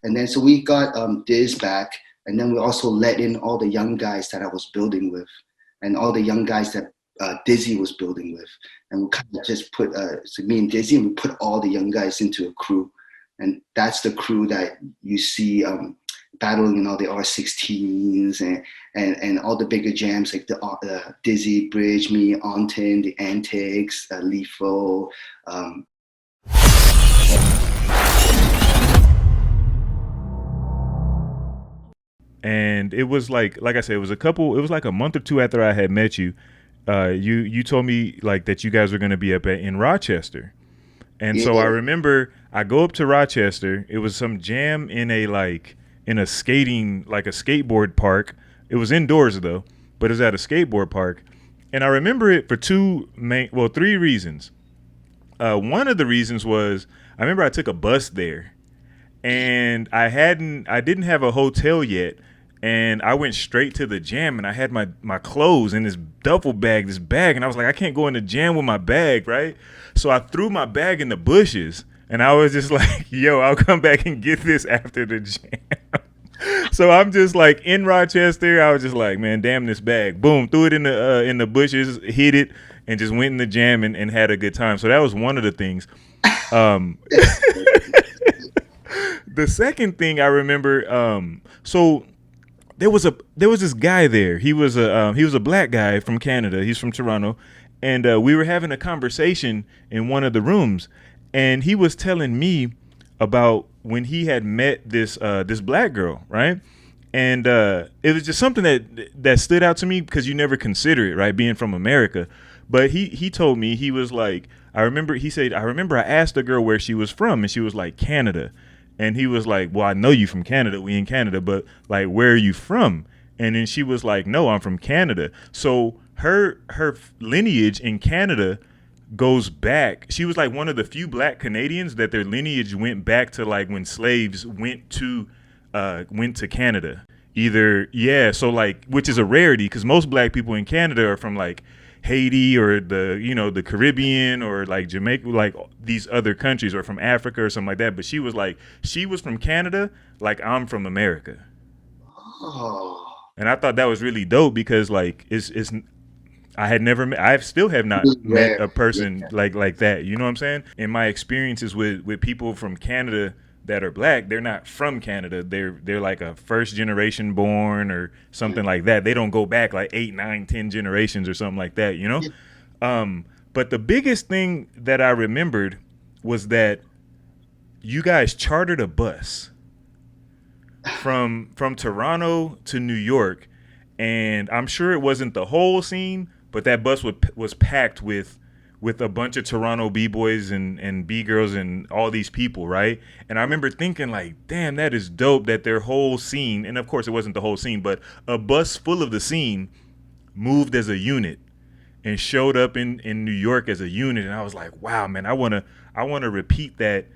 And then so we got Diz back, and then we also let in all the young guys that I was building with, and all the young guys that Dizzy was building with, and we kind of just put so me and Dizzy, and we put all the young guys into a crew, and that's the crew that you see battling in all the R16s and all the bigger jams like the Dizzy, Bridge, me, Anton, the Antics, Lethal. And it was like I said, it was like a month or two after I had met you. You told me like that you guys were going to be up in Rochester. And so I remember I go up to Rochester. It was some jam in a skateboard park. It was indoors though, but it was at a skateboard park. And I remember it for three reasons. One of the reasons was I remember I took a bus there, and I didn't have a hotel yet. And I went straight to the jam, and I had my clothes in this duffel bag, and I was like, I can't go in the jam with my bag, right? So I threw my bag in the bushes, and I was just like, yo, I'll come back and get this after the jam. So I'm just like in Rochester. I was just like, man, damn this bag. Boom, threw it in the bushes, hit it, and just went in the jam and had a good time. So that was one of the things. The second thing I remember, so there was this guy there. He was a black guy from Canada. He's from Toronto, and we were having a conversation in one of the rooms, and he was telling me about when he had met this black girl, right? And it was just something that stood out to me because you never consider it, right? Being from America, but he told me, he was like, I remember I asked the girl where she was from, and she was like, Canada. And he was like, well, I know you from Canada. We in Canada, but like, where are you from? And then she was like, no, I'm from Canada. So her lineage in Canada goes back. She was like one of the few black Canadians that their lineage went back to like when slaves went to Canada. So like, which is a rarity because most black people in Canada are from like Haiti or the Caribbean or like Jamaica, like these other countries, or from Africa or something like that. But she was from Canada, like I'm from America. Oh. And I thought that was really dope because like I still have not met a person like that. You know what I'm saying? In my experiences with people from Canada that are black, they're not from Canada. They're like a first generation born or something like that. They don't go back like 8, 9, 10 generations or something like that, you know? But the biggest thing that I remembered was that you guys chartered a bus from Toronto to New York, and I'm sure it wasn't the whole scene, but that bus was packed with a bunch of Toronto B-boys and B-girls and all these people, right? And I remember thinking like, damn, that is dope that their whole scene, and of course it wasn't the whole scene, but a bus full of the scene moved as a unit and showed up in New York as a unit. And I was like, wow, man, I want to repeat that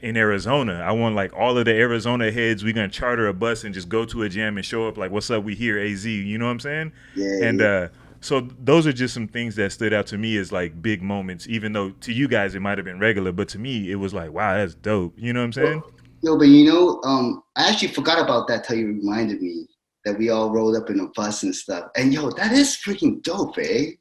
in Arizona. I want like all of the Arizona heads, we're going to charter a bus and just go to a jam and show up like, what's up, we here, AZ, you know what I'm saying? So those are just some things that stood out to me as like big moments, even though to you guys it might have been regular, but to me it was like, wow, that's dope. You know what I'm saying? Yo, but I actually forgot about that till you reminded me that we all rolled up in a bus and stuff. And yo, that is freaking dope, eh?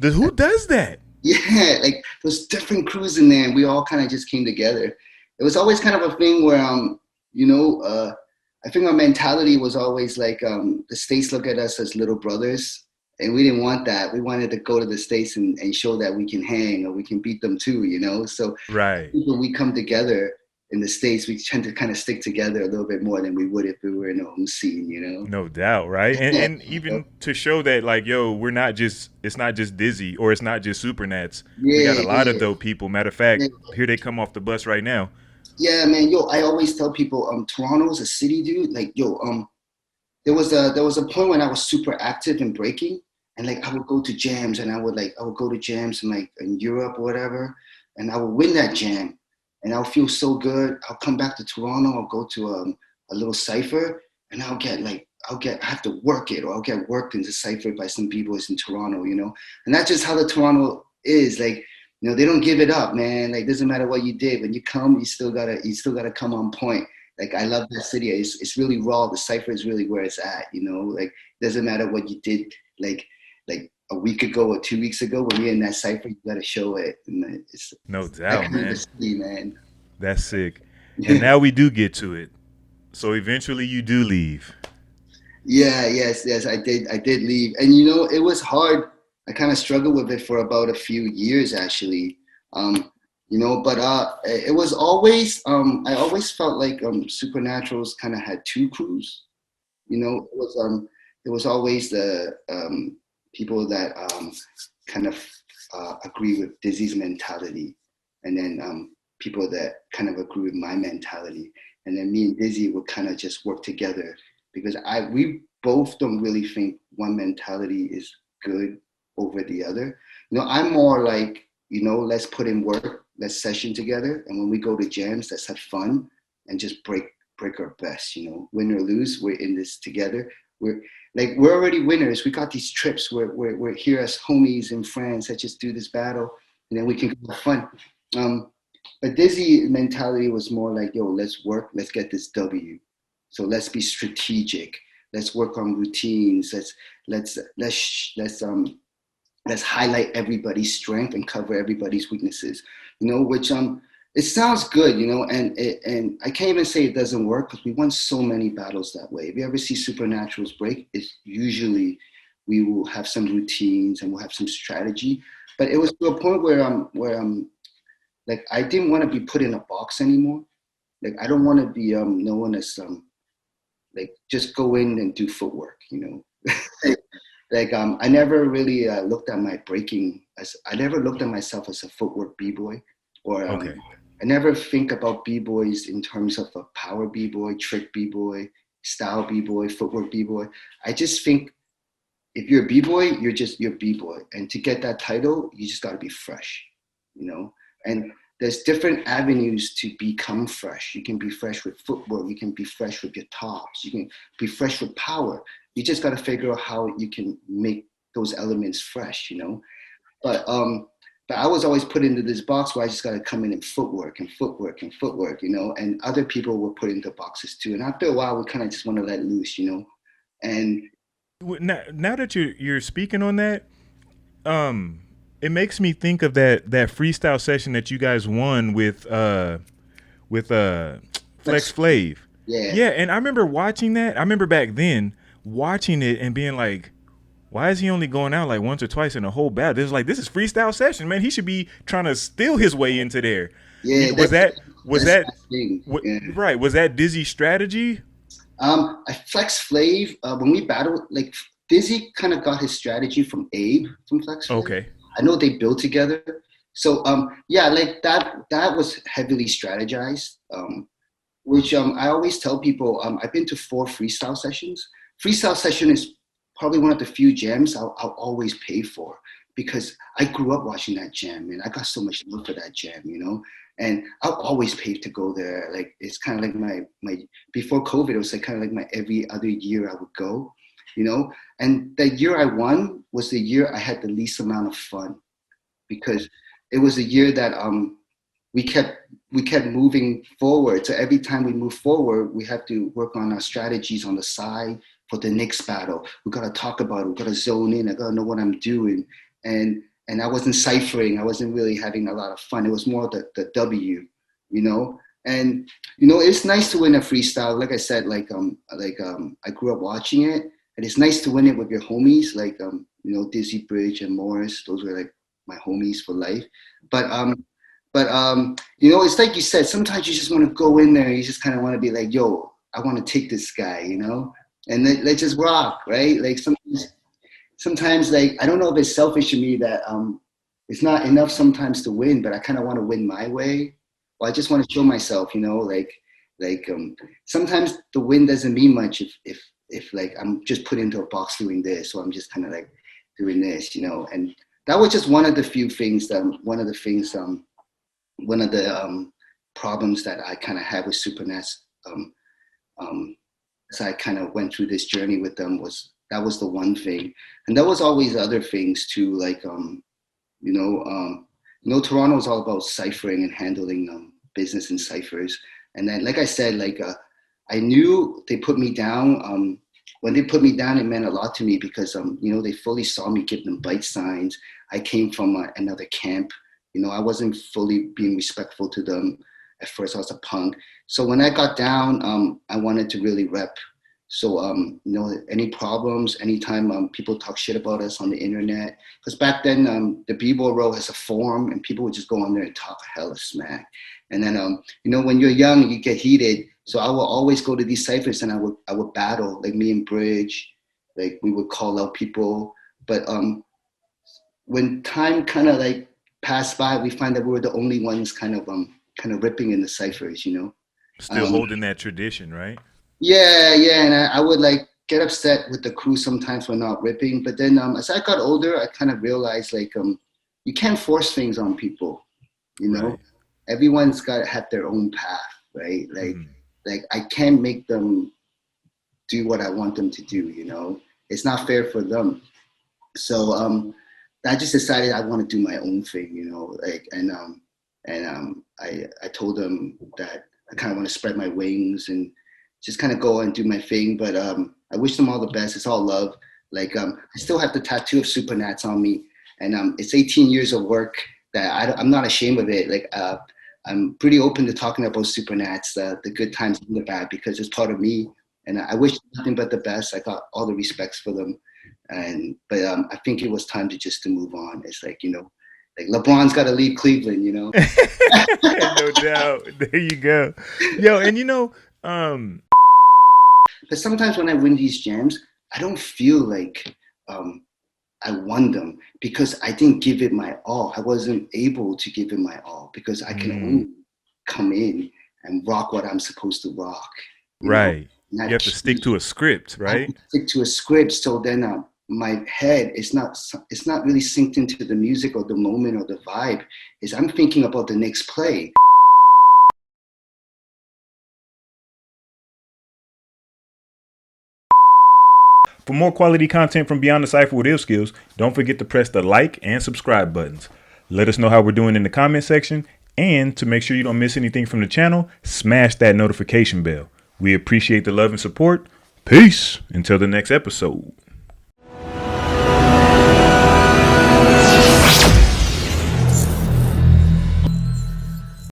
Who does that? Yeah, like there's different crews in there, and we all kind of just came together. It was always kind of a thing where I think our mentality was always like the States look at us as little brothers. And we didn't want that. We wanted to go to the States and show that we can hang or we can beat them too, you know? So right. When we come together in the States, we tend to kind of stick together a little bit more than we would if we were in our own scene, you know? No doubt, right? And even to show that like, yo, it's not just Dizzy or it's not just Supernats. We got a lot of dope people. Matter of fact, here they come off the bus right now. Yeah, man. Yo, I always tell people, Toronto's a city, dude. Like, yo, there was a point when I was super active in breaking. And like I would go to jams and I would go to jams in Europe or whatever, and I would win that jam and I'll feel so good. I'll come back to Toronto, I'll go to a little Cypher, and I have to work it, or I'll get worked into Cypher by some b-boys in Toronto, you know? And that's just how the Toronto is. Like, you know, they don't give it up, man. Like, doesn't matter what you did. When you come, you still gotta come on point. Like I love that city. It's really raw. The Cypher is really where it's at. You know, like it doesn't matter what you did like a week ago or 2 weeks ago. When you're in that Cypher, you gotta show it. And No it's that doubt, kind of a man. city, man. That's sick. And now we do get to it. So eventually you do leave. Yeah, yes, I did leave, and you know, it was hard. I kind of struggled with it for about a few years, actually. Um, you know, but it was always I always felt like Supernaturals kind of had two crews. You know, it was always the people that kind of agree with Dizzy's mentality, and then people that kind of agree with my mentality, and then me and Dizzy would kind of just work together because I we both don't really think one mentality is good over the other. You know, I'm more like, you know, let's put in work, let's session together, and when we go to jams, let's have fun and just break our best. You know, win or lose, we're in this together. We're already winners. We got these trips. We're here as homies and friends. Let's just do this battle, and then we can have fun. Um, but Dizzy mentality was more like, yo, let's work, let's get this W. So let's be strategic. Let's work on routines. Let's highlight everybody's strength and cover everybody's weaknesses. You know, which it sounds good, you know, and I can't even say it doesn't work because we won so many battles that way. If you ever see Supernaturals break, it's usually we will have some routines and we'll have some strategy. But it was to a point where like I didn't want to be put in a box anymore. Like I don't want to be known as like just go in and do footwork, you know. I never really looked at my breaking as I never looked at myself as a footwork b-boy, or Okay. I never think about b-boys in terms of a power b-boy, trick b-boy, style b-boy, footwork b-boy. I just think if you're a b-boy, you're b-boy, and to get that title, you just got to be fresh, you know. And there's different avenues to become fresh. You can be fresh with footwork. You can be fresh with your tops. You can be fresh with power. You just got to figure out how you can make those elements fresh, you know. But I was always put into this box where I just got to come in and footwork and footwork and footwork, you know. And other people were put into boxes too. And after a while, we kind of just want to let loose, you know. And Now that you're speaking on that, it makes me think of that freestyle session that you guys won with Flex Flav. Yeah. Yeah, and I remember watching that. I remember back then watching it and being like, why is he only going out like once or twice in a whole battle? This is freestyle session, man. He should be trying to steal his way into there. Yeah. Was that yeah. right? Was that Dizzy's strategy? I Flex Flav, when we battled, like Dizzy kind of got his strategy from Abe from Flex Flav. Okay. I know they built together. So yeah, like that was heavily strategized. Which I always tell people, I've been to 4 freestyle sessions. Freestyle session is probably one of the few jams I'll always pay for because I grew up watching that jam and I got so much love for that jam, you know. And I'll always pay to go there. Like it's kind of like my before COVID, it was like kind of like my every other year I would go, you know. And the year I won was the year I had the least amount of fun because it was a year that we kept moving forward. So every time we move forward, we have to work on our strategies on the side for the next battle. We gotta talk about it. We gotta zone in. I gotta know what I'm doing. And I wasn't ciphering. I wasn't really having a lot of fun. It was more the W, you know. And you know, it's nice to win a freestyle. Like I said, I grew up watching it, and it's nice to win it with your homies, you know, Dizzy Bridge and Morris. Those were like my homies for life. But you know, it's like you said, sometimes you just want to go in there, you just kind of want to be like, yo, I want to take this guy, you know, and let's just rock, right? Like sometimes like, I don't know if it's selfish in me that it's not enough sometimes to win, but I kind of want to win my way. Or I just want to show myself, you know, sometimes the win doesn't mean much if like I'm just put into a box doing this, or I'm just kind of like doing this, you know. And that was just one of the few things one of the problems that I kind of had with Supernats as I kind of went through this journey with them was the one thing. And there was always other things too, like, Toronto is all about ciphering and handling business in ciphers. And then, like I said, like I knew they put me down. When they put me down, it meant a lot to me because, they fully saw me give them bite signs. I came from another camp. I wasn't fully being respectful to them. At first, I was a punk. So when I got down, I wanted to really rep. So, any problems, anytime people talk shit about us on the internet, because back then the B-Boy Row has a forum and people would just go on there and talk hella smack. And then, when you're young, you get heated. So I will always go to these ciphers and I would battle, like me and Bridge, like we would call out people. But when time kind of like passed by, we find that we were the only ones kind of ripping in the ciphers, Still holding that tradition, right? Yeah, and I would like get upset with the crew sometimes for not ripping. But then as I got older, I kind of realized like you can't force things on people, Right. Everyone's got to have their own path, right? Like I can't make them do what I want them to do, It's not fair for them. So I just decided I want to do my own thing, I told them that I kind of want to spread my wings and just kind of go and do my thing. But I wish them all the best. It's all love. Like I still have the tattoo of Supernats on me, and it's 18 years of work that I'm not ashamed of it. Like I'm pretty open to talking about Supernats, the good times and the bad, because it's part of me. And I wish nothing but the best. I got all the respects for them. But I think it was time to move on. It's like, like LeBron's got to leave Cleveland, No doubt. There you go. Yo, and but sometimes when I win these jams, I don't feel like I won them because I didn't give it my all. I wasn't able to give it my all because I can only come in and rock what I'm supposed to rock. Right. You have to stick to a script, right? Stick to a script. So then my head is not really synced into the music or the moment or the vibe. I'm thinking about the next play. For more quality content from Beyond the Cypher with Illskillz, don't forget to press the like and subscribe buttons. Let us know how we're doing in the comment section, and to make sure you don't miss anything from the channel, smash that notification bell. We appreciate the love and support. Peace until the next episode.